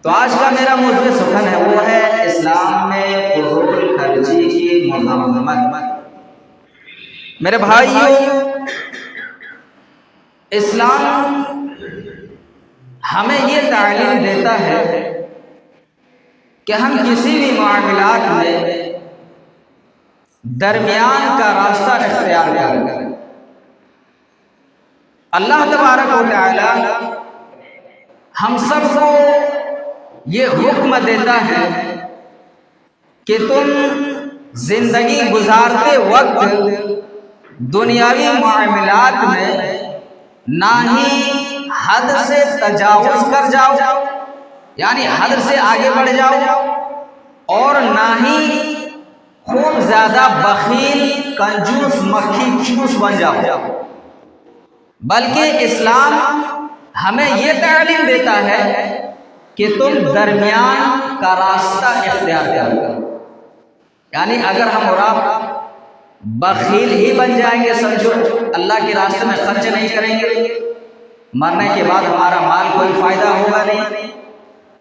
تو آج کا میرا موضوع سخن ہے وہ ہے اسلام میں فضول خرچی کی مذمت۔ میرے بھائیو، اسلام ہمیں یہ تعلیم دیتا ہے کہ ہم کسی بھی معاملات میں درمیان کا راستہ اختیار کریں۔ اللہ تبارک و تعالی ہم سب کو یہ حکم دیتا ہے کہ تم زندگی گزارتے وقت دنیاوی معاملات میں نہ ہی حد سے تجاوز کر جاؤ، یعنی حد سے آگے بڑھ جاؤ، اور نہ ہی خوب زیادہ بخیل، کنجوس، مکھی چوس بن جاؤ، بلکہ اسلام ہمیں یہ تعلیم دیتا ہے کہ تم درمیان کا راستہ اختیار کرو۔ یعنی اگر ہم اور آپ بخیل ہی بن جائیں گے، سمجھو اللہ کے راستے میں خرچ نہیں کریں گے، مرنے کے بعد ہمارا مال کوئی فائدہ ہوگا نہیں۔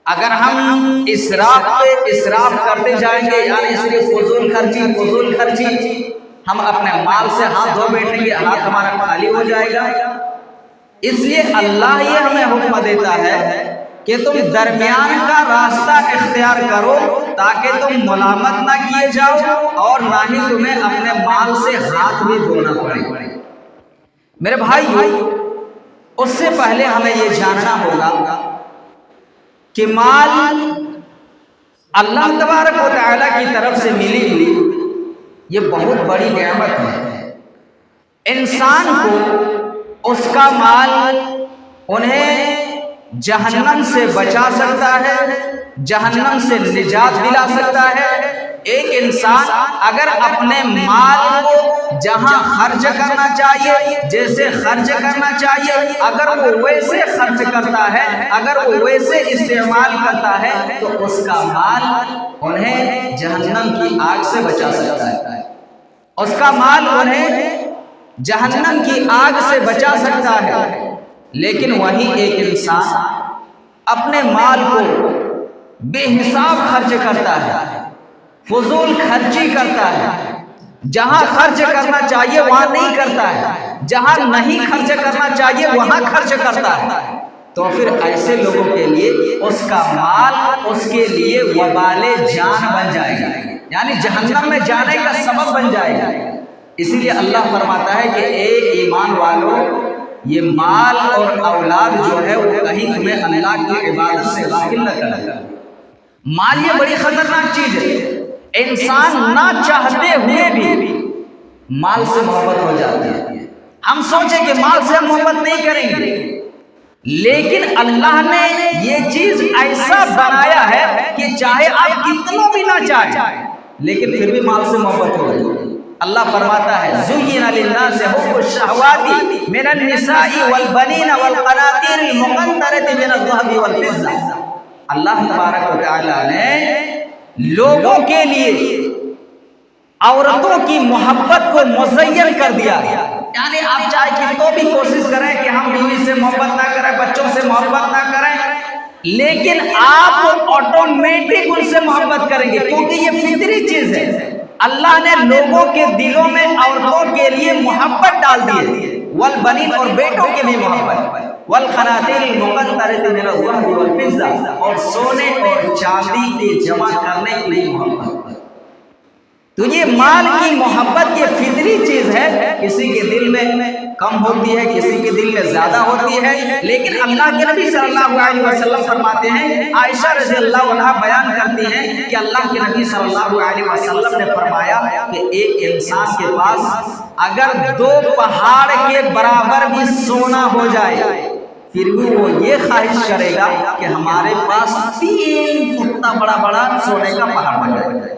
اگر ہم اسراف کرتے جائیں گے، یعنی صرف فضول خرچی، ہم اپنے مال سے ہاتھ دھو بیٹھیں گے، ہاتھ ہمارا خالی ہو جائے گا۔ اس لیے اللہ یہ ہمیں حکم دیتا ہے کہ تم درمیان کا راستہ اختیار کرو تاکہ تم ملامت نہ کیے جاؤ اور نہ ہی تمہیں اپنے مال سے ہاتھ بھی دھونا پڑے۔ میرے بھائی، اس سے پہلے ہمیں یہ جاننا ہوگا کہ مال اللہ تبارک و تعالی کی طرف سے ملی ہوئی یہ بہت بڑی نعمت ہے۔ انسان کو اس کا مال انہیں جہنم سے بچا سکتا ہے، جہنم سے نجات دلا سکتا ہے۔ ایک انسان اگر اپنے مال کو جہاں خرچ کرنا چاہیے، جیسے خرچ کرنا چاہیے، اگر وہ ویسے خرچ کرتا ہے، اگر وہ ویسے استعمال کرتا ہے، تو اس کا مال انہیں جہنم کی آگ سے بچا سکتا ہے، اس کا مال انہیں جہنم کی آگ سے بچا سکتا ہے۔ لیکن وہیں ایک انسان اپنے مال کو بے حساب خرچ کرتا ہے، فضول خرچی کرتا ہے، جہاں خرچ کرنا چاہیے وہاں نہیں کرتا ہے، جہاں نہیں خرچ کرنا چاہیے وہاں خرچ کرتا ہے، تو پھر ایسے لوگوں کے لیے اس کا مال اس کے لیے وبال جان بن جائے گا، یعنی جہنم میں جانے کا سبب بن جائے گا۔ اسی لیے اللہ فرماتا ہے کہ اے ایمان والو، یہ مال اور اولاد جو ہے وہ کہیں تمہیں اللہ کی عبادت سے غافل نہ کرے۔ مال یہ بڑی خطرناک چیز ہے، انسان نہ چاہتے ہوئے بھی مال سے محبت ہو جاتی ہے۔ ہم سوچیں کہ مال سے ہم محبت نہیں کریں گے، لیکن اللہ نے یہ چیز ایسا بنایا ہے کہ چاہے آپ کتنا بھی نہ چاہیں لیکن پھر بھی مال سے محبت ہو جائے۔ اللہ فرماتا ہے زُيِّنَ لِلنَّاسِ حُبُّ الشَّهَوَاتِ مِنَ النِّسَاءِ وَالْبَنِينَ وَالْقَنَاطِيرِ الْمُقَنطَرَةِ مِنَ الذَّهَبِ وَالْفِضَّةِ۔ اللہ تبارک و تعالی نے لوگوں کے لیے عورتوں کی محبت کو مزین کر دیا، یعنی آپ چاہے کہ تو بھی کوشش کریں کہ ہم بیوی سے محبت نہ کریں، بچوں سے محبت نہ کریں، لیکن آپ آٹومیٹک ان سے محبت کریں گے، کیونکہ یہ فطری چیز ہے۔ اللہ نے لوگوں کے دلوں میں عورتوں کے لیے محبت ڈال دی، والبنین اور بیٹوں کے لیے محبت، والقناطیر المقنطرۃ من الذهب والفضة اور سونے اور چاندی کے جمع کرنے کے لیے محبت۔ تو یہ مال کی محبت یہ فطری چیز ہے، کسی کے دل میں کم ہوتی ہے، کسی کے دل میں زیادہ ہوتی ہے، لیکن اللہ کے نبی صلی اللہ علیہ وسلم فرماتے ہیں، عائشہ رضی اللہ عنہا بیان کرتی ہیں کہ اللہ کے نبی صلی اللہ علیہ وسلم نے فرمایا کہ ایک انسان کے پاس اگر 2 پہاڑ کے برابر بھی سونا ہو جائے پھر بھی وہ یہ خواہش کرے گا کہ ہمارے پاس 3 اتنا بڑا سونے کا پہاڑ بن جائے۔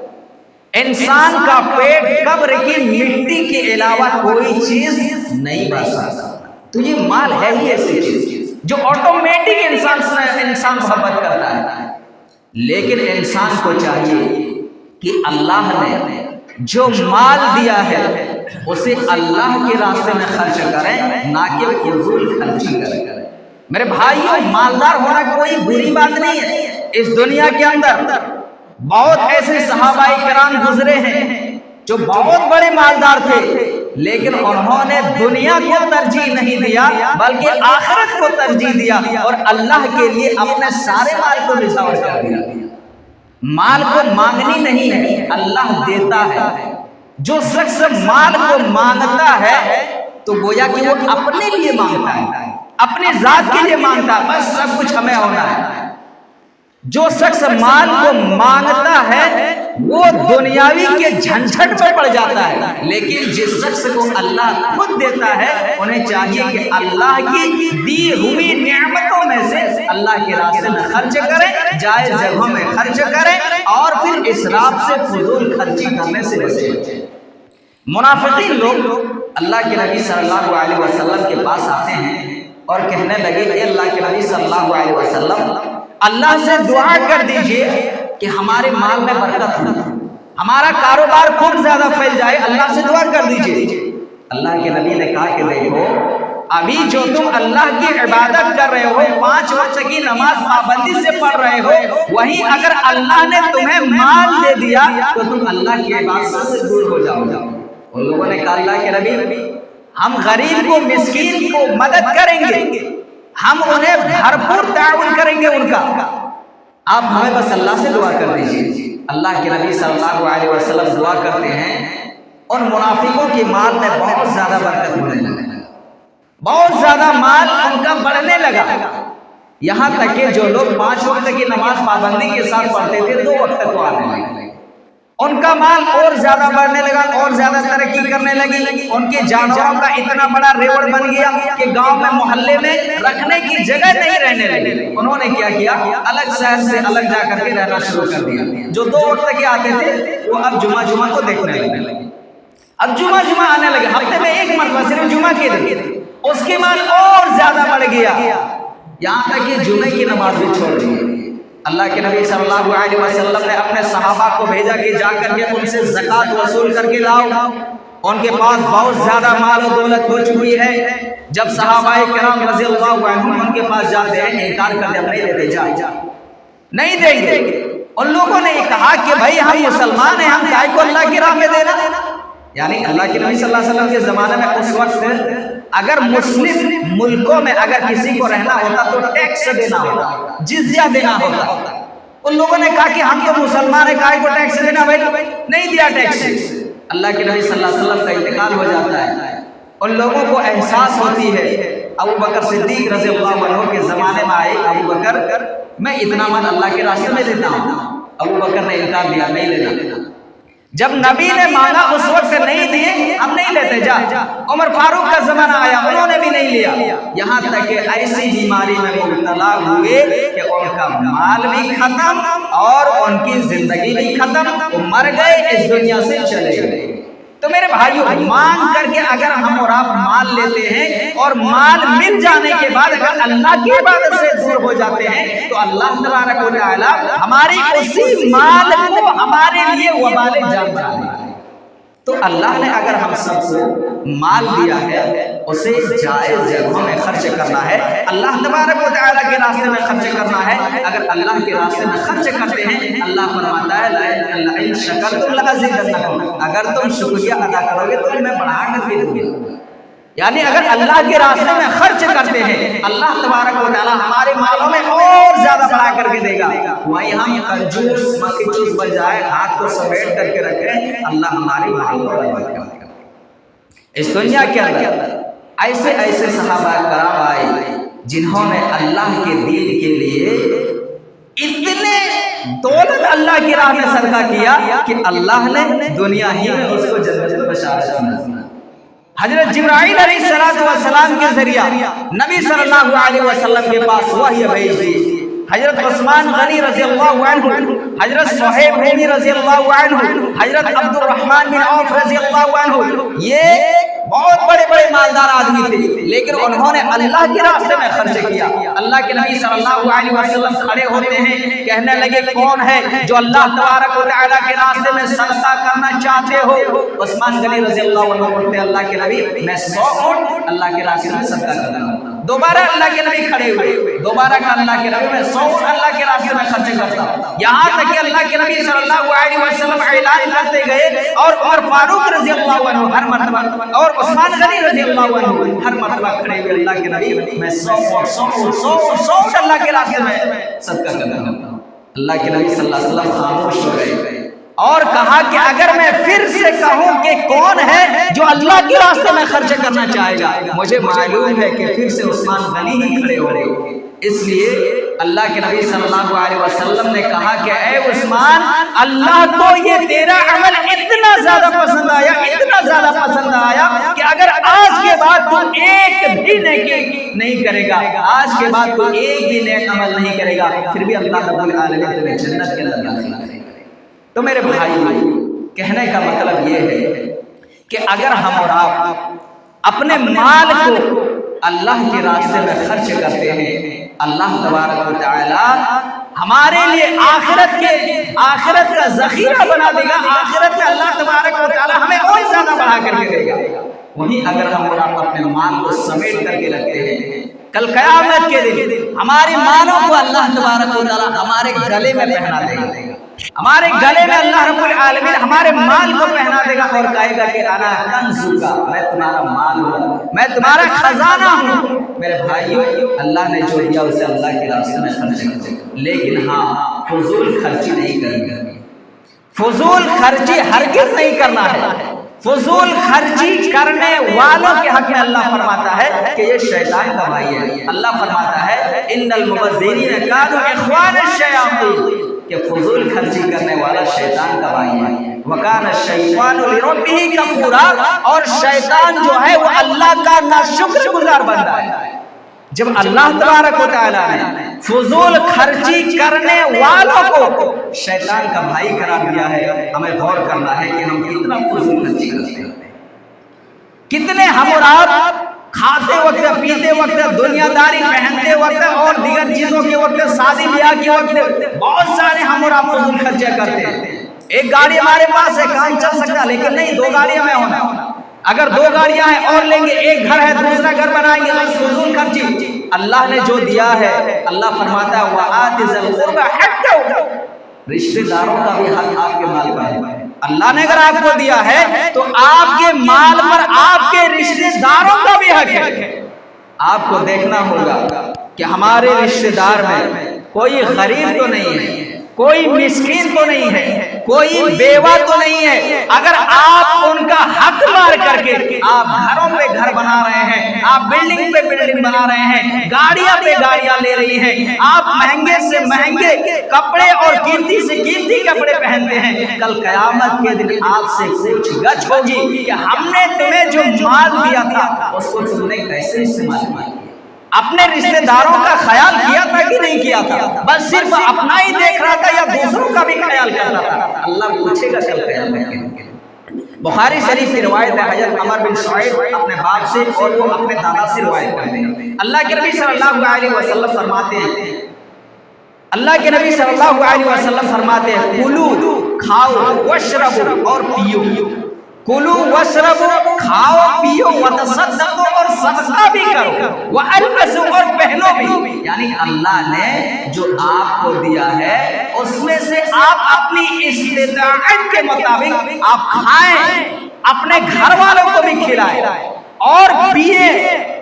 انسان کا پیٹ قبر کی مٹی کے علاوہ کوئی چیز نہیں بن سکتا۔ تو یہ مال ہے ہی ایسی چیز جو آٹومیٹک انسان محبت کرتا ہے، لیکن انسان کو چاہیے کہ اللہ نے جو مال دیا ہے اسے اللہ کے راستے میں خرچ کریں، نہ کہ فضول خرچی کریں۔ میرے بھائیوں، مالدار ہونا کوئی بری بات نہیں ہے، اس دنیا کے اندر بہت ایسے صحابہ کرام گزرے ہیں جو بہت بڑے مالدار تھے، لیکن انہوں نے دنیا کو ترجیح نہیں دیا بلکہ آخرت کو ترجیح دیا اور اللہ کے لیے اپنے سارے مال کو نچھاور کر دیا۔ مال کو مانگنی نہیں ہے، اللہ دیتا ہے۔ جو شخص مال کو مانگتا ہے تو گویا کہ وہ اپنے لیے مانگتا ہے، اپنی ذات کے لیے مانگتا ہے، بس سب کچھ ہمیں ہونا ہے۔ جو شخص مال کو مانگتا ہے وہ دنیاوی کے جھنجھٹ میں پڑ جاتا ہے، لیکن جس شخص کو اللہ خود دیتا ہے انہیں چاہیے کہ اللہ کی دی ہوئی نعمتوں میں سے اللہ کے راستے میں خرچ کریں، جائز جگہوں میں خرچ کریں اور پھر اسراف سے فضول خرچی کرنے سے بچیں۔ منافقین لوگ اللہ کے نبی صلی اللہ علیہ وسلم کے پاس آتے ہیں اور کہنے لگے اے اللہ کے نبی صلی اللہ علیہ وسلم، اللہ سے دعا کر دیجئے کہ ہمارے مال میں برکت ہو، ہمارا کاروبار خوب زیادہ پھیل جائے، اللہ سے دعا کر دیجئے۔ اللہ کے نبی نے کہا کہ دیکھو، ابھی جو تم اللہ کی عبادت کر رہے ہو، 5 وقت کی نماز پابندی سے پڑھ رہے ہو، وہیں اگر اللہ نے تمہیں مال دے دیا تو تم اللہ کی عبادت سے دور ہو جاؤ گے۔ ان لوگوں نے کہا اللہ کے نبی، ہم غریب کو مسکین کو مدد کریں گے، ہم انہیں بھرپور تعاون کریں گے ان کا، آپ ہمیں بس اللہ سے دعا کر دیجیے۔ اللہ کے نبی صلی اللہ علیہ وسلم دعا کرتے ہیں، اور منافقوں کے مال میں بہت زیادہ برکت ہونے لگا، بہت زیادہ مال ان کا بڑھنے لگا، یہاں تک کہ جو لوگ 5 وقت کی نماز پابندی کے ساتھ پڑھتے تھے 2 وقت کو آنے لگے، ان کا مال اور زیادہ بڑھنے لگا، اور زیادہ ترقی کرنے لگی، ان کے جانوروں کا اتنا بڑا ریوڑ بن گیا کہ گاؤں میں محلے میں رکھنے کی جگہ نہیں رہنے لگی۔ انہوں نے کیا کیا، الگ شہر سے الگ جا کر کے رہنا شروع کر دیا۔ جو 2 وقت کے آتے تھے وہ اب جمعہ کو دیکھنے لگے، اب جمعہ آنے لگے، ہفتے میں 1 مرتبہ صرف جمعہ کے دن، اس کے مال اور زیادہ بڑھ گیا، یہاں تک کہ جمعے کی نماز بھی چھوڑ دی۔ اللہ کے نبی صلی اللہ علیہ وسلم نے اپنے صحابہ کو بھیجا کہ جا کر کے ان سے زکوٰۃ وصول کر کے لاؤ، ان کے پاس بہت زیادہ مال و دولت ہو چکی ہے۔ جب صحابہ کرام رضی اللہ عنہم ان کے پاس جاتے ہیں، انکار کرتے ہیں، نہیں دیتے، جا نہیں دیں گے۔ ان لوگوں نے کہا کہ بھائی ہم مسلمان ہیں، ہم کائے کو اللہ کی راہ میں دینا؟ یعنی اللہ کے نبی صلی اللہ علیہ وسلم کے زمانے میں اس وقت اگر مسلم ملکوں میں اگر کسی کو رہنا ہوتا تو ٹیکس دینا ہوتا، جزیہ دینا ہوتا۔ ان لوگوں نے کہا کہ ہم تو مسلمان ہیں، کائے کو ٹیکس دینا؟ بھائی نہیں دیا ٹیکس۔ اللہ کے نبی صلی اللہ علیہ وسلم کا انتقال ہو جاتا ہے، ان لوگوں کو احساس ہوتی ہے۔ ابو بکر صدیق رضی اللہ عنہ کے زمانے میں آئے، ابو بکر میں اتنا مال اللہ کے راستے میں دیتا ہوں۔ ابو بکر نے انکار دیا، نہیں لینا۔ جب نبی نے مانگا اس وقت نہیں دیے، ہم نہیں لیتے، جا۔ عمر فاروق کا زمانہ آیا، انہوں نے بھی نہیں لیا، یہاں تک کہ ایسی بیماری میں مبتلا ہوئے کہ ان کا مال بھی ختم اور ان کی زندگی بھی ختم، وہ مر گئے، اس دنیا سے چلے گئے۔ تو میرے بھائیو، مانگ کر کے اگر ہم اور آپ مال لیتے ہیں اور مال مل جانے کے بعد اگر اللہ کی عبادت سے دور ہو جاتے ہیں تو اللہ تبارک و تعالی ہماری اسی مال کو ہمارے لیے وبال جان بنا دے۔ تو اللہ نے اگر ہم سب کو مال دیا ہے، اسے جائز جگہوں میں خرچ کرنا ہے، اللہ تبارک و تعالیٰ کے راستے میں خرچ کرنا ہے۔ اگر اللہ کے راستے میں خرچ کرتے ہیں، اللہ فرماتا ہے لئن شکرتم لأزیدنکم، اگر تم شکریہ ادا کرو گے تو میں بڑھا کر بھی دوں گا۔ یعنی اگر اللہ کے راستے میں خرچ کرتے ہیں، اللہ تبارک و تعالیٰ ہمارے مالوں میں اور زیادہ بڑھا کر کے دے گا۔ وہیں ہم کنجوس مکیچوس بجائے ہاتھ کو سمیٹ کر کے رکھیں، اللہ ہماری مال کو برباد کر دے گا۔ اس دنیا کے اندر ایسے ایسے صحابہ کرام آئے جنہوں نے اللہ کے دین کے لیے اتنے دولت اللہ کی راہ میں صدقہ کیا کہ اللہ نے دنیا ہی میں اس کو جنت میں بشارت سنا۔ حضرت جبرائیل علیہ السلام کے ذریعہ نبی صلی اللہ علیہ وسلم کے پاس وحی بھیج دی۔ حضرت عثمان غنی رضی اللہ عنہ، حضرت صہیب رومی رضی اللہ عنہ، حضرت عبد الرحمن بن عوف رضی اللہ عنہ، یہ بہت بڑے بڑے مالدار آدمی تھے، لیکن انہوں نے اللہ کے راستے میں خرچ کیا۔ اللہ کے نبی صلی اللہ علیہ وسلم کھڑے ہوتے ہیں، کہنے لگے کون ہے جو اللہ تبارک و تعالیٰ کے راستے میں صدقہ کرنا چاہتے ہو؟ عثمان غنی رضی اللہ عنہ بولتے اللہ کے نبی میں 100 اونٹ اللہ کے راستے میں صدقہ کرنا ہوں۔ دوبارہ اللہ کے نبی کھڑے ہوئے، دوبارہ کہا اللہ کے نبی میں 100 اللہ کے راستے میں خرچ کرتا ہوں، یہاں تک کہ اللہ کے نبی صلی اللہ علیہ وسلم اعلان کرتے گئے اور عمر فاروق رضی اللہ عنہ ہر مرتبہ اور عثمان غنی رضی اللہ عنہ ہر مرتبہ کھڑے ہوئے اللہ کے نبی میں 100 اللہ کے راستے میں صدقہ کرتا ہوں۔ اللہ کے نبی صلی اللہ علیہ وسلم خاموش ہو گئے اور کہا کہ اگر میں پھر سے کہوں کہ کون ہے جو اللہ کے راستے میں خرچ کرنا چاہے گا، مجھے معلوم ہے کہ پھر سے عثمان غنی ہی کھڑے ہو رہے ہیں۔ اس لیے اللہ کے نبی صلی اللہ علیہ وسلم نے کہا کہ اے عثمان، اللہ کو یہ تیرا عمل اتنا زیادہ پسند آیا، اتنا زیادہ پسند آیا کہ اگر آج کے بعد تو ایک بھی نیکی نہیں کرے گا، آج کے بعد تو ایک بھی نیک عمل نہیں کرے گا، پھر بھی اللہ رب العالمین تمہیں جنت کے اندر داخل کرے گا۔ تو میرے بھائی، کہنے کا مطلب یہ ہے کہ اگر ہم اور آپ اپنے مال کو اللہ کے راستے میں خرچ کرتے ہیں، اللہ تبارک و تعالی ہمارے لیے آخرت کا ذخیرہ بنا دے گا، آخرت میں اللہ تبارک و تعالی ہمیں اور زیادہ بڑھا کر کے دے گا۔ وہیں اگر ہم اور آپ اپنے مال کو سمیٹ کر کے رکھتے ہیں، کل قیامت کے دن ہمارے مالوں کو اللہ تبارک و تعالی ہمارے گلے میں پہنا دے گا، ہمارے گلے میں اللہ رب العالمین ہمارے مال کو پہنا دے گا اور کہے گا کہ انا کنزک، میں تمہارا مال ہوں، میں تمہارا خزانہ ہوں۔ میرے بھائیو، اللہ نے جو دیا اسے اللہ کے راستے میں خرچ کرو، لیکن ہاں فضول خرچی نہیں کرنی ہے، فضول خرچی ہرگز نہیں کرنا ہے۔ فضول خرچی کرنے والوں کے حق میں اللہ فرماتا ہے کہ یہ شیطان کا بھائی ہے۔ اللہ فرماتا ہے ان المبذرین کانوا اخوان الشیاطین، کہ فضول خرچی کرنے والا شیطان کا بھائی ہے۔ وَكَانَ الشَّيْطَانُ لِرَبِّهِ كَفُورًا، اور شیطان جو ہے وہ اللہ کا ناشکر گزار بندہ ہے۔ جب اللہ تبارک و تعالیٰ نے فضول خرچی کرنے والوں کو شیطان کا بھائی قرار دیا ہے، ہمیں غور کرنا ہے کہ ہم کتنا فضول خرچی کرتے ہیں، کتنے ہم اور آپ کھاتے وقت، پیتے وقت، دنیا داری پہنتے وقت اور دیگر چیزوں کے وقت، شادی بیاہ کے وقت بہت سارے ہم اور آپ فضول خرچے کرتے ہیں۔ ایک گاڑی ہمارے پاس ہے، کام چل سکتا ہے، لیکن نہیں، 2 گاڑیاں میں ہونا، اگر 2 گاڑیاں ہیں اور لیں گے، ایک گھر ہے دوسرا گھر بنائیں گے، بس فضول خرچی۔ اللہ نے جو دیا ہے، اللہ فرماتا ہے وَآتِ ذِی الْقُرْبَىٰ حَقَّهُ، رشتہ داروں کا بھی حق آپ کے مال پر ہے۔ اللہ نے اگر آپ کو دیا ہے تو آپ کے مال پر آپ کے رشتہ داروں کا بھی حق ہے۔ آپ کو دیکھنا ہوگا کہ ہمارے رشتہ دار میں کوئی غریب تو نہیں ہے، کوئی مسکین تو نہیں ہے، کوئی بیوہ تو نہیں ہے۔ اگر آپ ان کا حق مار کر کے آپ گھروں پہ گھر بنا رہے ہیں، آپ بلڈنگ پہ بلڈنگ بنا رہے ہیں، گاڑیاں پہ گاڑیاں لے رہی ہیں، آپ مہنگے سے مہنگے کپڑے اور قیمتی سے قیمتی کپڑے پہنتے ہیں، کل قیامت کے دن آپ سے پوچھ گچھ ہوگی کہ ہم نے تمہیں جو مال دیا تھا اس کو تم نے کیسے استعمال کیا؟ اپنے رشتہ داروں کا خیال کیا تھا کہ نہیں کیا تھا؟ بس صرف اپنا ہی دیکھ رہا تھا یا دوسروں کا بھی خیال کر رہا تھا؟ اللہ پوچھے گا کل قیامت کے دن۔ بخاری شریف کی روایت ہے، حضرت عمر بن شعیب اپنے باپ سے اور وہ اپنے دادا سے روایت کرتے ہیں۔ اللہ کے نبی صلی اللہ علیہ وسلم فرماتے ہیں، اللہ کے نبی صلی اللہ علیہ وسلم فرماتے ہیں کلو، کھاؤ، واشربو، اور پیو، کلو واشربو، کھاؤ پیو، وتصدقو، اور صدقہ بھی کرو، والبسو، اور پہنو بھی۔ یعنی اللہ نے جو آپ کو دیا ہے اس میں سے آپ اپنی استطاعت کے مطابق آپ کھائیں، اپنے گھر والوں کو بھی کھلائیں اور پیے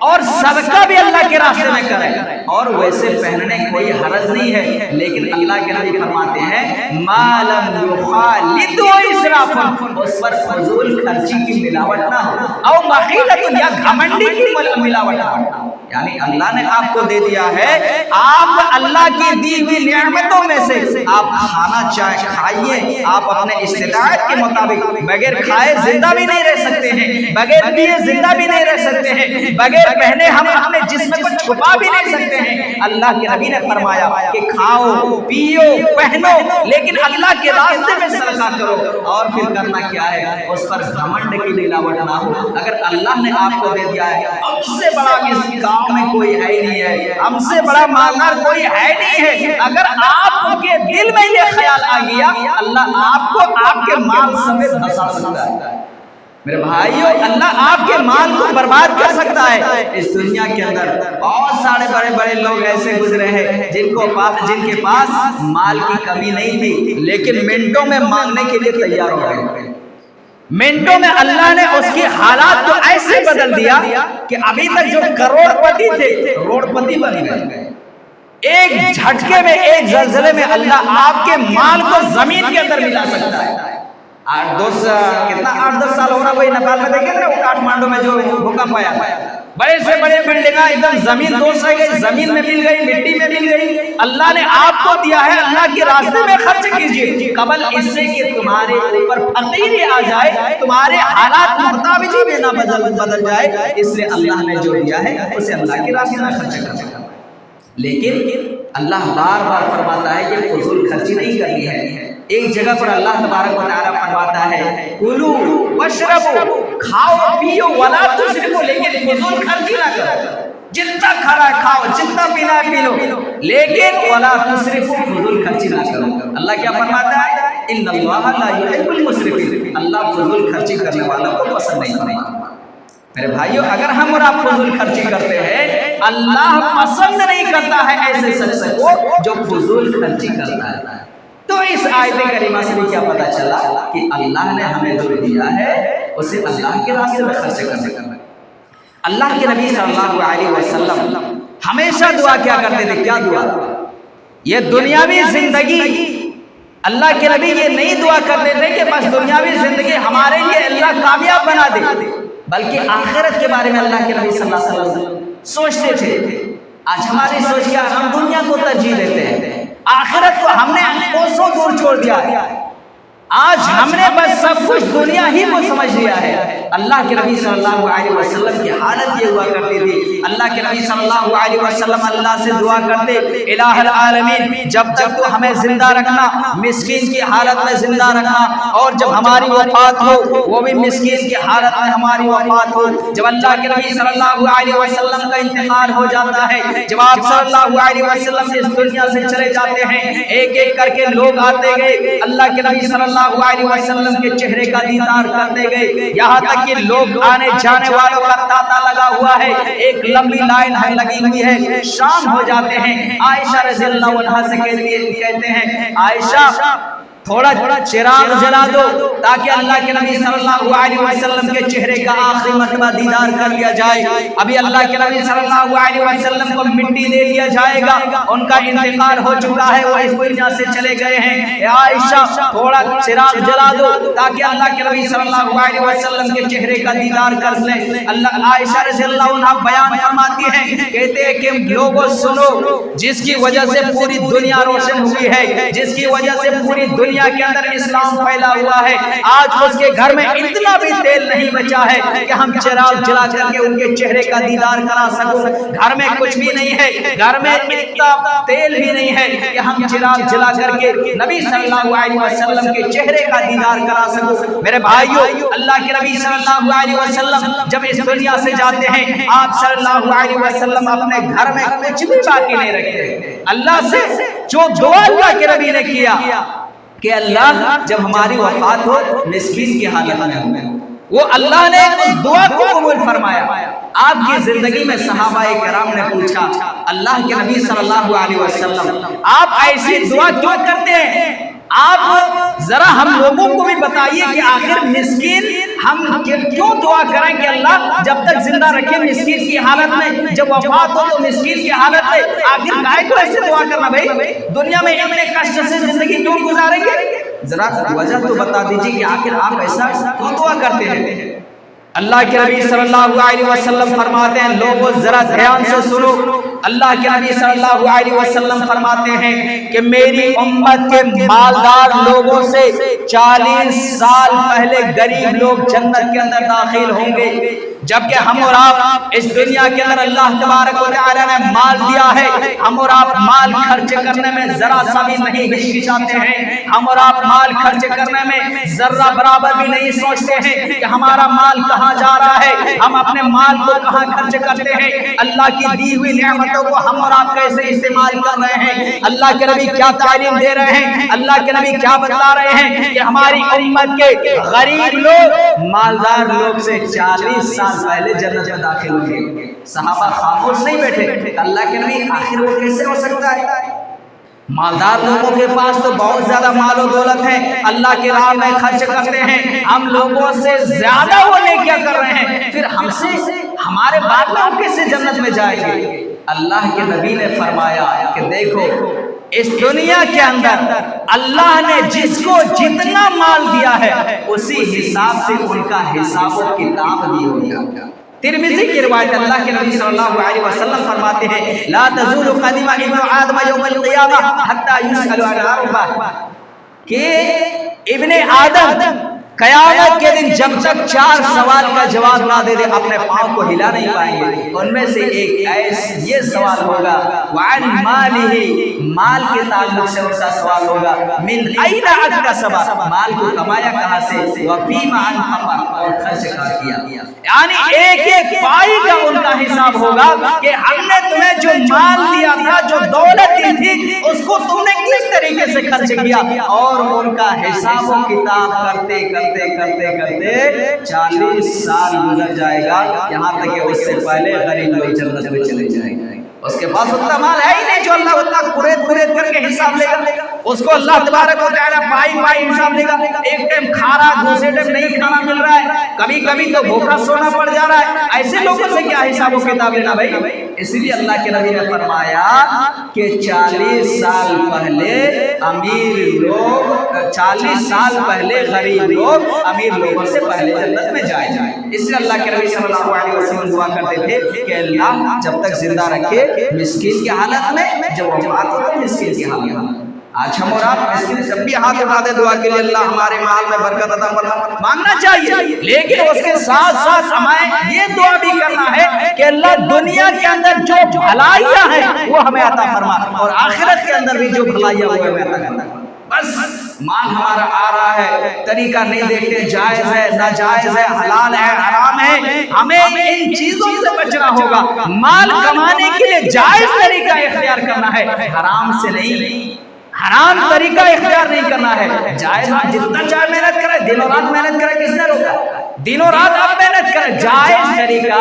اور صدقہ بھی اللہ کے راستے میں کریں، اور ویسے پہننے کوئی حرج نہیں ہے، لیکن اللہ کے نبی فرماتے ہیں ما لم یخالط اسراف، اس پر فضول خرچی کی ملاوٹ نہ ہو، او بخیلۃ، یا گھمنڈی کی ملاوٹ نہ ہو۔ یعنی اللہ نے آپ کو دے دیا ہے، آپ اللہ کی دی ہوئی نعمتوں میں سے آپ کھانا چاہے کھائیے، آپ اپنے استطاعت کے مطابق، بغیر کھائے زندہ بھی نہیں رہ سکتے ہیں، بغیر پیے زندہ بھی نہیں رہ سکتے ہیں، بغیر پہنے ہم اپنے جسم کو چھپا بھی نہیں سکتے ہیں۔ اللہ کے نبی نے فرمایا کہ کھاؤ پیو پہنو، لیکن اللہ کے راستے میں صدقہ کرو، اور پھر کرنا کیا ہے، اس پر گھمنڈ کی ملاوٹ نہ ہو۔ اگر اللہ نے آپ کو دے دیا ہے، ہم سے بڑا اس گاؤں میں کوئی ہے ہی نہیں ہے، ہم سے بڑا مالدار کوئی ہے نہیں ہے، اگر آپ کے دل میں یہ خیال آ گیا، اللہ آپ کو آپ کے مال سمیت دھسا سکتا ہے۔ میرے بھائیوں، اللہ آپ کے مال کو برباد کر سکتا ہے۔ اس دنیا کے اندر بہت سارے بڑے بڑے لوگ ایسے گزرے ہیں جن کے پاس مال کی کمی نہیں تھی، لیکن منٹوں میں مانگنے کے لیے تیار ہو گئے۔ منٹوں میں اللہ نے اس کی حالات کو ایسے بدل دیا کہ ابھی تک جو کروڑ پتی تھے کروڑ پتی بن گئے۔ ایک جھٹکے میں، ایک زلزلے میں اللہ آپ کے مال کو زمین کے اندر ملا سکتا ہے۔ 8-10 سال ہو رہا بھائی، نیپال میں دیکھیں نا وہ کاٹمانڈو میں جو بھوکمپ آیا، بڑے سے بڑے بلڈنگاں ایک دم زمین دوست رہ گئی، زمین میں مل گئی، مٹی میں مل گئی۔ اللہ نے آپ کو دیا ہے، اللہ کے راستے میں خرچ کیجیے قبل اس سے کہ تمہارے اوپر فقیری آ جائے، تمہارے حالات محتاجی میں نہ بدل جائے۔ اس لیے اللہ نے جو دیا ہے اسے اللہ کے راستے میں خرچ کرنا۔ لیکن اللہ بار بار فرماتا ہے کہ فضول خرچی نہیں کرنی ہے۔ ایک جگہ پر اللہ تبارک و تعالیٰ فرماتا ہے کلو واشربو، کھاؤ پیو ولا تسرفو، لیکن فضول خرچی نہ کرو۔ جتنا کھانا ہے کھاؤ، جتنا پینا ہے پی لو، لیکن ولا تسرفو، فضول خرچی نہ کرو۔ اللہ کیا فرماتا ہے؟ ان اللہ لا يحب المسرفین، اللہ فضول خرچی کرنے والوں کو پسند نہیں کرتا۔ میرے بھائیو، اگر ہم اور آپ فضول خرچی کرتے ہیں، اللہ پسند نہیں کرتا ہے ایسے شخص کو جو فضول خرچی کرتا ہے۔ تو اس آیت کریمہ سے بھی کیا پتا چلا کہ اللہ نے ہمیں جو دیا ہے اسے اللہ کے راستے میں خرچ کرنا۔ اللہ کے نبی صلی اللہ علیہ وسلم ہمیشہ دعا کیا کرتے تھے؟ کیا دعا؟ یہ دنیاوی زندگی، اللہ کے نبی یہ نہیں دعا کرتے تھے کہ بس دنیاوی زندگی ہمارے لیے اللہ کامیاب بنا دے، بلکہ آخرت کے بارے میں اللہ کے نبی صلی اللہ علیہ وسلم سوچتے تھے۔ آج ہماری سوچ کیا؟ ہم دنیا کو ترجیح دیتے ہیں، آخرت کو ہم نے کوسوں دور چھوڑ دیا ہے۔ آج ہم نے بس سب کچھ دنیا ہی کو سمجھ لیا ہے۔ اللہ کے نبی صلی اللہ علیہ وسلم کی حالت یہ ہوا کرتی تھی، اللہ کے نبی صلی اللہ علیہ وسلم اللہ سے دعا کرتے، الہ العالمین جب تک تو ہمیں زندہ رکھنا، مسکین کی حالت میں زندہ رکھنا، اور جب ہماری وفات ہو وہ بھی مسکین کی حالت میں ہماری وفات ہو۔ جب اللہ کے نبی صلی اللہ علیہ وسلم کا انتقال ہو جاتا ہے، جب آپ صلی اللہ علیہ وسلم اس دنیا سے چلے جاتے ہیں، ایک ایک کر کے لوگ آتے گئے، اللہ کے نبی صلی اللہ علیہ وسلم کے چہرے کا دیدار کرتے گئے، یہاں تک کہ لوگ آنے جانے والوں کا تانتا لگا ہوا ہے، ایک لمبی لائن لگی ہوئی ہے۔ شام ہو جاتے ہیں، عائشہ رضی اللہ عنہا سے کہتے ہیں عائشہ تھوڑا چراغ جلا دو تاکہ اللہ کے نبی صلی اللہ علیہ وسلم کے چہرے کا آخری مرتبہ دیدار کر لیا جائے۔ ابھی اللہ کے نبی صلی اللہ علیہ وسلم کو مٹی دے دیا جائے گا، ان کا انتقال ہو چکا ہے، وہ اس دنیا سے چلے گئے ہیں۔ اے عائشہ تھوڑا چراغ جلا دو تاکہ اللہ کے نبی صلی اللہ علیہ وسلم کے چہرے کا دیدار کر لیں۔ اللہ عائشہ رضی اللہ عنہا بیان فرماتی ہیں، کہتے ہیں کہ لوگوں سنو، جس کی وجہ سے پوری دنیا روشن ہوئی ہے، جس کی وجہ سے پوری دنیا کے اندر اسلام پھیلا ہوا ہے، آج اس کے گھر میں اتنا بھی تیل نہیں بچا ہے کہ ہم چراغ جلا کر کے ان کے چہرے کا دیدار کرا سکوں۔ گھر میں کچھ بھی نہیں ہے، گھر میں اتنا تیل بھی نہیں ہے کہ ہم چراغ جلا کر کے نبی صلی اللہ علیہ وسلم کے چہرے کا دیدار کرا سکوں۔ میرے بھائیو، اللہ کے نبی صلی اللہ علیہ وسلم جب اس دنیا سے جاتے ہیں، آپ صلی اللہ علیہ وسلم اپنے گھر میں کچھ بھی باقی نہیں رکھتے۔ اللہ سے جو دعا اللہ کے نبی نے کیا کہ اللہ جب ہماری وفات ہو مسکین کی حالت میں ہوں، وہ اللہ نے اس دعا کو قبول فرمایا۔ آپ کی زندگی میں صحابہ کرام نے پوچھا، اللہ کے نبی صلی اللہ علیہ وسلم آپ ایسی دعا کیوں کرتے ہیں؟ آپ ذرا ہم لوگوں کو بھی بتائیے کہ آخر مسکین ہم کیوں دعا کریں کہ اللہ جب تک زندہ رکھے مسکین کی حالت میں، جب وفات ہو تو مسکین کی حالت میں، آخر کائے کو ایسے دعا کرنا بھائی؟ دنیا میں اتنے کشٹ سے زندگی کیوں گزاریں گے؟ ذرا وجہ تو بتا دیجیے کہ آخر آپ ایسا کیوں دعا کرتے ہیں؟ اللہ کے نبی صلی اللہ علیہ وسلم فرماتے ہیں، لوگوں ذرا دھیان سے سنو، اللہ کے نبی صلی اللہ علیہ وسلم فرماتے ہیں کہ میری امت کے مالدار لوگوں سے 40 سال پہلے غریب لوگ جنت کے اندر داخل ہوں گے۔ جبکہ ہم اور آپ اس دنیا کے اندر اللہ تبارک و تعالی نے مال دیا ہے، ہم اور آپ مال خرچ کرنے میں ذرا سا بھی نہیں ہچکچاتے ہیں، ہم اور آپ مال خرچ کرنے میں ذرہ برابر بھی نہیں سوچتے ہیں کہ ہمارا مال کہاں جا رہا ہے، ہم اپنے مال کو کہاں خرچ کرتے ہیں، اللہ کی دی ہوئی نعمتوں کو ہم اور آپ کیسے استعمال کر رہے ہیں، اللہ کے نبی کیا تعلیم دے رہے ہیں، اللہ کے نبی کیا بتلا رہے ہیں کہ ہماری امت کے غریب لوگ مالدار لوگ سے 40 سال پہلے جنت میں داخل ہوئے۔ صحابہ خاموش نہیں بیٹھے، اللہ کے نبی آخر وہ کیسے ہو سکتا ہے؟ مالدار لوگوں کے پاس تو بہت زیادہ مال و دولت ہے، اللہ کی راہ میں خرچ کرتے ہیں، ہم لوگوں سے زیادہ وہ کیا کر رہے ہیں، پھر ہم سے ہمارے بعد میں ہم کیسے جنت میں جائیں گے؟ اللہ کے نبی نے فرمایا کہ دیکھو اس دنیا کے اندر اللہ نے جس کو جتنا مال دیا ہے اسی حساب سے ان کا حساب و کتاب دی ہوگا۔ ترمذی کی روایت، اللہ کے نبی صلی اللہ علیہ وسلم فرماتے ہیں لا تزول قدم ابن آدم یوم القیامہ حتی یسأل عن اربع، کہ ابن آدم قیامت کے دن جب تک 4 سوال کا جواب نہ دے دے اپنے پاؤں کو ہلا نہیں پائیں گے۔ ان میں سے ایک یہ سوال ہوگا وعن مالہ، مال کے تعلق سے اس کا سوال ہوگا، من این اکتسب، مال کو کمایا کہاں سے، وفیما انفق، اور خرچ کہاں کیا۔ یعنی ایک ایک پائی کا ان کا حساب ہوگا کہ ہم نے تمہیں جو مال دیا تھا، جو دولت دی تھی، اس کو تم نے کس طریقے سے خرچ کیا، اور ان کا حساب و کتاب کرتے کرتے کرتے کرتے 40 سال گزر جائے گا، یہاں تک کہ اس سے پہلے غریب لوگ جنت میں چلے جائیں گے۔ اس کے پاس اتنا مال ہے ہی نہیں جو اللہ اتنا قرید کر کے حساب لے گا، اس کو اللہ تبارک و تعالی پائی حساب لے گا۔ ایک ٹائم کھا رہا، دوسرے ٹائم نہیں کھانا مل رہا ہے، کبھی کبھی تو بھوکا سونا پڑ جا رہا ہے، ایسے لوگوں سے کیا حساب و کتاب لینا بھائی؟ اس لیے اللہ کے نبی نے فرمایا کہ 40 سال پہلے امیر لوگ، 40 سال پہلے غریب لوگ امیر لوگوں سے پہلے جنت میں جائیں۔ اس لیے اللہ کے نبی صلی اللہ علیہ وسلم دعا کرتے تھے کہ اللہ جب تک زندہ رکھے مسکین کی حالت میں، جب وفات ہو تو مسکین کی حالت میں۔ آج ہم اور آپ مسکین جب بھی ہاتھ اٹھا دے دعا کے لیے اللہ ہمارے مال میں برکت عطا فرما، مانگنا چاہیے، لیکن اس کے ساتھ ساتھ ہمیں یہ دعا بھی کرنا ہے کہ اللہ دنیا کے اندر جو بھلائیاں ہیں وہ ہمیں عطا فرما، اور آخرت کے اندر بھی جو بھلائیاں وہ ہمیں عطا کرنا۔ بس مال ہمارا آ رہا ہے، طریقہ نہیں دیکھتے، جائز ہے ناجائز ہے، حلال ہے حرام ہے، ہمیں ان چیزوں سے بچنا ہوگا۔ مال کمانے کے لیے جائز طریقہ اختیار کرنا ہے، حرام سے نہیں، حرام طریقہ اختیار نہیں کرنا ہے۔ جائز جتنا چاہے محنت کرے، دن و رات محنت کرے، کس نے روکا؟ دن و رات آپ محنت کریں، جائز طریقہ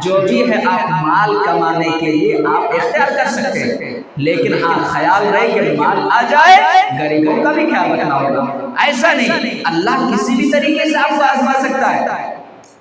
جو بھی ہے آپ مال کمانے کے لیے آپ اختیار کر سکتے ہیں، لیکن ہاں خیال رہے کہ مال آ جائے غریبوں کا بھی خیال رکھنا ہوگا۔ ایسا نہیں، اللہ کسی بھی طریقے سے آپ کو آزما سکتا ہے۔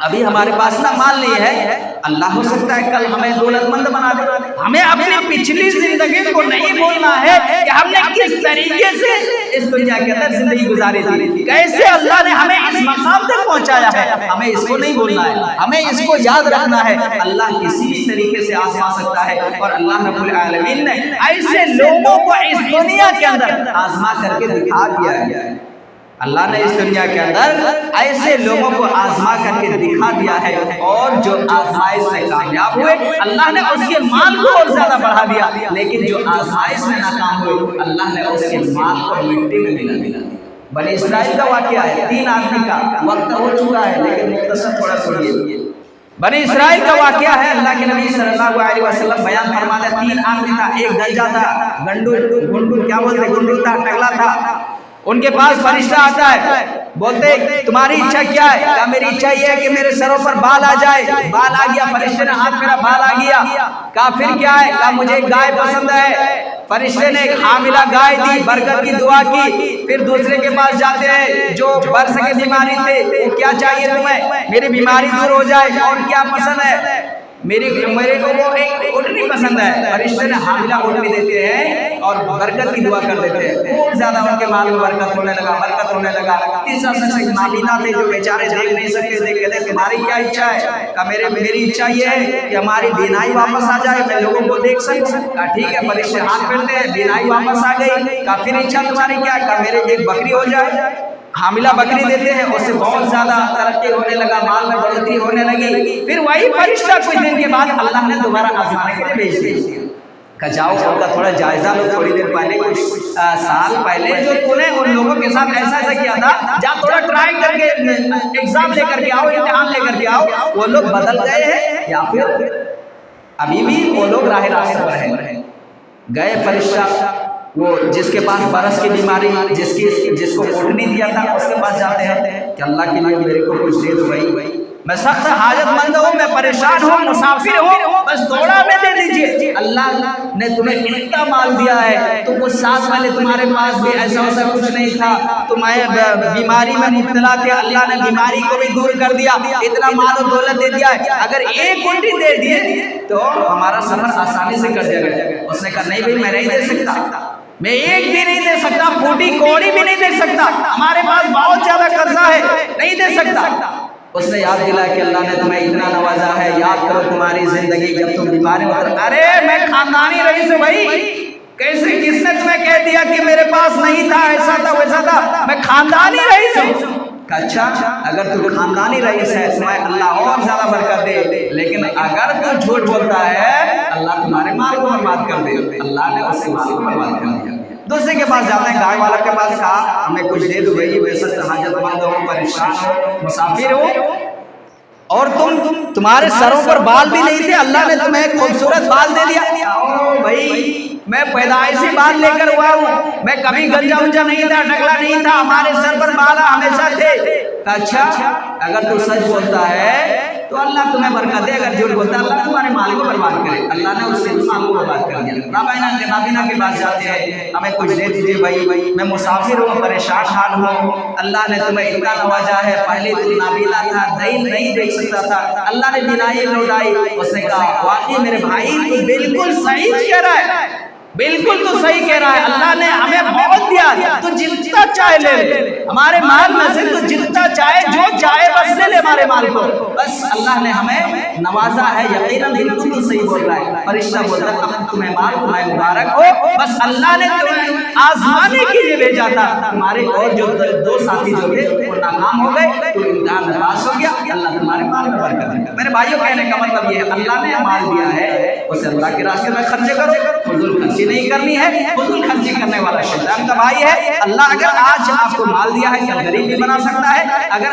ابھی ہمارے پاس نہ مال نہیں ہے، اللہ ہو سکتا ہے کل ہمیں دولت مند بنا دے۔ ہمیں اپنی پچھلی زندگی کو نہیں بھولنا ہے کہ ہم نے کس طریقے سے اس دنیا کے اندر زندگی گزاری تھی، کیسے اللہ نے ہمیں اس مقام تک پہنچایا ہے، ہمیں اس کو نہیں بھولنا ہے، ہمیں اس کو یاد رکھنا ہے۔ اللہ کسی بھی طریقے سے آزما سکتا ہے، اور اللہ رب العالمین نے ایسے لوگوں کو اس دنیا کے اندر آزما کر کے دکھا دیا ہے۔ اللہ نے اس دنیا کے اندر ایسے لوگوں کو آزما کر کے دکھا دیا ہے، اور جو آزمائش میں کامیاب ہوئے اللہ نے اس کے مال کو اور زیادہ بڑھا دیا، لیکن جو آزمائش میں ناکام ہوئے اللہ نے اس کے مال کو مٹی میں ملا دیا۔ بنی اسرائیل کا واقعہ ہے، 3 آدمی کا، وقت ہو چکا ہے لیکن مختصر تھوڑا سنیے۔ بنی اسرائیل کا واقعہ ہے، اللہ کے نبی صلی اللہ علیہ وسلم بیان فرماتے ہیں 3 آدمی تھا، ایک گنجا تھا، گنڈو کیا بولتے ہیں، گنڈو تھا، ٹکلا تھا۔ ان کے پاس فرشتہ آتا ہے، بولتے تمہاری اچھا کیا ہے؟ کہا میری اچھا یہ ہے کہ میرے سروں پر بال آ جائے۔ بال آ گیا، فرشتے نے ہاتھ پھیرا، بال آ گیا۔ کہا پھر کیا ہے؟ کہا مجھے ایک گائے پسند ہے۔ فرشتے نے ایک حاملہ گائے دی، برکت کی دعا کی۔ پھر دوسرے کے پاس جاتے ہیں جو برس کی بیماری تھے، کیا چاہیے تمہیں؟ میری بیماری دور ہو جائے۔ اور کیا پسند ہے؟ میرے کو وہ ایک اٹھنی پسند ہے۔ فرشتے نے حاملہ اٹھنی دیتے ہیں اور برکت کی دعا کر دیتے ہیں، بہت زیادہ ان کے مال میں برکت ہونے لگا، برکت ہونے لگا۔ تیسرا شخص نابینا تھے جو بیچارے دیکھ نہیں سکتے تھے، کہتے تمہاری کیا اچھا ہے؟ کہا میری اچھا یہ ہے کہ ہماری بینائی واپس آ جائے، میں لوگوں کو دیکھ سکوں۔ کہا ٹھیک ہے، فرشتے ہاتھ پھیرتے ہیں، بینائی واپس آ گئی۔ کہا پھر اچھا تمہاری کیا ہے؟ کہا میرے ایک بکری ہو جائے۔ حاملہ بکری دیتے ہیں، اس سے بہت زیادہ ترقی ہونے لگا، مال میں بڑھوتری ہونے لگی، پھر وہی فرشتہ کچھ دن کے بعد اللہ نے دوبارہ آزمانے کے لیے بھیج دیا کہ جاؤ ان کا تھوڑا جائزہ لو، تھوڑی دیر پہلے کچھ سال پہلے جو تو نے ان لوگوں کے ساتھ ایسا کیا تھا، جا تھوڑا ٹرائی کر کے ایگزام لے کر کے آؤ، امتحان لے کر کے آؤ، وہ لوگ بدل گئے ہیں یا پھر ابھی بھی وہ لوگ راہ راست پر ہیں؟ گئے فرشتہ، وہ جس کے پاس برس کی بیماری، جس کو ووٹ نہیں دیا تھا، اس کے پاس جاتے ہیں کہ اللہ کے لیے میرے کو کچھ دے دو بھائی، میں سخت حاجت مند ہوں، میں پریشان ہوں، مسافر ہوں، بس تھوڑا میں دے دیجئے۔ اللہ نے تمہیں کتنا مال دیا ہے، تو کچھ سال پہلے تمہارے پاس بھی ایسا کچھ نہیں تھا، تمہیں بیماری میں مبتلا تھے، اللہ نے بیماری کو بھی دور کر دیا، اتنا مال و دولت دے دیا ہے، اگر ایک کوٹی دے دیے تو ہمارا سفر آسانی سے کٹ جائے گا۔ اس نے کہا نہیں بھائی میں نہیں دے سکتا، میں ایک بھی نہیں دے سکتا، پھوٹی کوڑی بھی نہیں دے سکتا، ہمارے پاس بہت زیادہ قرضہ ہے، نہیں دے سکتا۔ اس نے یاد دلایا کہ اللہ نے تمہیں اتنا نوازا ہے، یاد کرو تمہاری زندگی جب تم بیمار ہو۔ ارے میں خاندانی رئیس ہوں بھائی، کیسے کس نے تمہیں کہہ دیا کہ میرے پاس نہیں تھا، ایسا تھا ویسا تھا، میں خاندانی رئیس ہوں۔ اچھا اگر تو خاندانی رئیس ہے تمہیں اللہ اور زیادہ برکت دے، لیکن اگر تو جھوٹ بولتا ہے اللہ تمہارے مال کو برباد کر دے۔ اللہ نے اس کے مال کو برباد کر دیا۔ دوسرے کے پاس جاتے ہیں، گائے والا کے پاس کہا ہمیں کچھ دے دو بھائی، میں سخت حاجت مند ہوں، پریشان ہوں، مسافر ہوں، اور تمہارے سروں پر بال بھی نہیں تھے، اللہ نے تمہیں ایک خوبصورت بال دے دیا۔ بھائی میں پیدائشی بال لے کر ہوا ہوں، میں کبھی گنجا ونجا نہیں تھا، ڈگلا نہیں تھا، ہمارے سر پر بال ہمیشہ تھے۔ اچھا اگر تو سچ بولتا ہے تو اللہ تمہیں برکت دے، اگر جھوٹ بولتا ہے اللہ تمہارے مال کو برباد کرے۔ اللہ نے اس کے مال کو برباد کر دیا۔ نابینا کے پاس جاتے ہیں، ہمیں کچھ دے دیجیے بھائی، میں مسافر ہوں، پریشان حال ہوں، اللہ نے تمہیں اتنا نوازا ہے، پہلے تو نابینا تھا، نہیں دیکھ سکتا تھا، اللہ نے بینائی لوٹائی۔ اس نے کہا واقعی میرے بھائی تو بالکل صحیح کہہ رہا ہے، بالکل تو صحیح کہہ رہا ہے، اللہ نے ہمیں بہت دیا، تو جتنا چاہے لے لے، ہمارے مال میں سے تو جتنا چاہے جو چاہے بس لے لے ہمارے مال کو، بس اللہ نے ہمیں نوازا ہے، یقیناً بالکل تو صحیح بول رہا ہے۔ فرشتہ بولتا ہے اب تمہیں مال تمہیں مبارک ہو، بس اللہ نے تمہیں آزمانے کے لیے بھیجا تھا، تمہارے اور جو دو ساتھی جو تھے وہ ناکام ہو گئے، تو امتحان ناکام ہو گیا، اللہ تمہارے مال میں برکت دے۔ میرے بھائیوں کہنے کا مطلب یہ ہے اللہ نے مال دیا ہے اسے اللہ کے راستے میں خرچ کرو، فضول خرچی نہیں کرنی ہے، فضول خرچی کرنے والا شیطان کا بھائی ہے۔ اللہ اگر آج آپ کو مال دیا ہے کل غریب بھی بنا سکتا ہے، اگر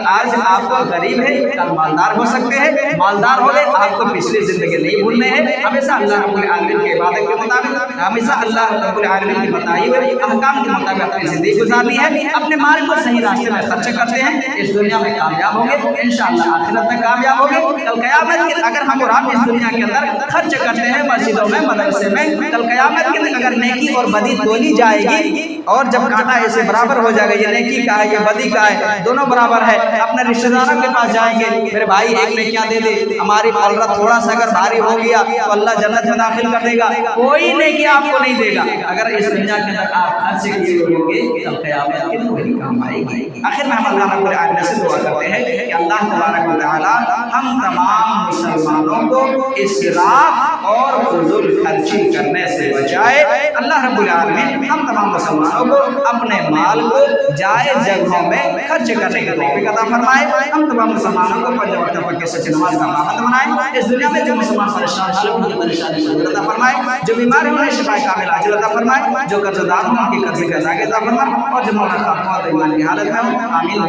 آج آپ کو غریب ہے کل مالدار ہو سکتے ہیں، مالدار ہو گئے آپ کو پچھلی زندگی نہیں بھولنے ہیں، ہمیشہ اللہ رب العالمین کی عبادت کے مطابق، ہمیشہ اللہ رب العالمین کی بتائی ہوئی احکام کے مطابق اپنی زندگی گزارنی ہے، اپنے مال کو صحیح راستے میں خرچ کرتے ہیں، اس دنیا میں کامیاب ہوں گے، انشاءاللہ آخرت میں کامیاب ہوں گے۔ کل قیامت کے اگر ہم اور آپ اس دنیا کے اندر خرچ کرتے ہیں مسجدوں میں، مدرسے میں، کل قیامت کے دن اگر نیکی اور بدی تولی جائے گی، اور جب کانٹا ایسے برابر ہو جائے گا، یہ نیکی کا ہے یہ بدی کا ہے، دونوں برابر ہے، اپنے رشتہ داروں کے پاس جائیں گے، میرے بھائی ایک نے کیا دے دے، ہماری مالرہ تھوڑا سا اگر بھاری ہو گیا تو اللہ جنت میں داخل کر دے گا، کوئی نیکی آپ کو نہیں دے گا اگر اس دنیا کے اندر آپ خرچ کیے ہوں گے، کل قیامت کے دن وہی کام آئے گی۔ آخر میں ہم اللہ رب العالمین سے دعا کرتے ہیں کہ اللہ تبارک و تعالی ہم تمام مسلمانوں کو اسراف اور فضول خرچی کرنے سے بچائے۔ اللہ رب العالمین ہم تمام مسلمانوں کو اپنے مال کو جائز جگہوں میں خرچ کرنے کا توفیق عطا فرمائے۔ ہم تمام مسلمانوں کو پنج وقت پاک سچ نماز کا پابند بنائے۔ اس دنیا میں جو مسلمان پریشان ہیں ان کی پریشانی کو دور عطا فرمائے، جو بیمار ہیں انہیں شفا کامل عاجل عطا فرمائے، جو قرض دار ہیں ان کی قرض کے ادائیگی عطا فرمائے، اور جو مولا خواہ ایمان کی حالت میں ہوں آمین۔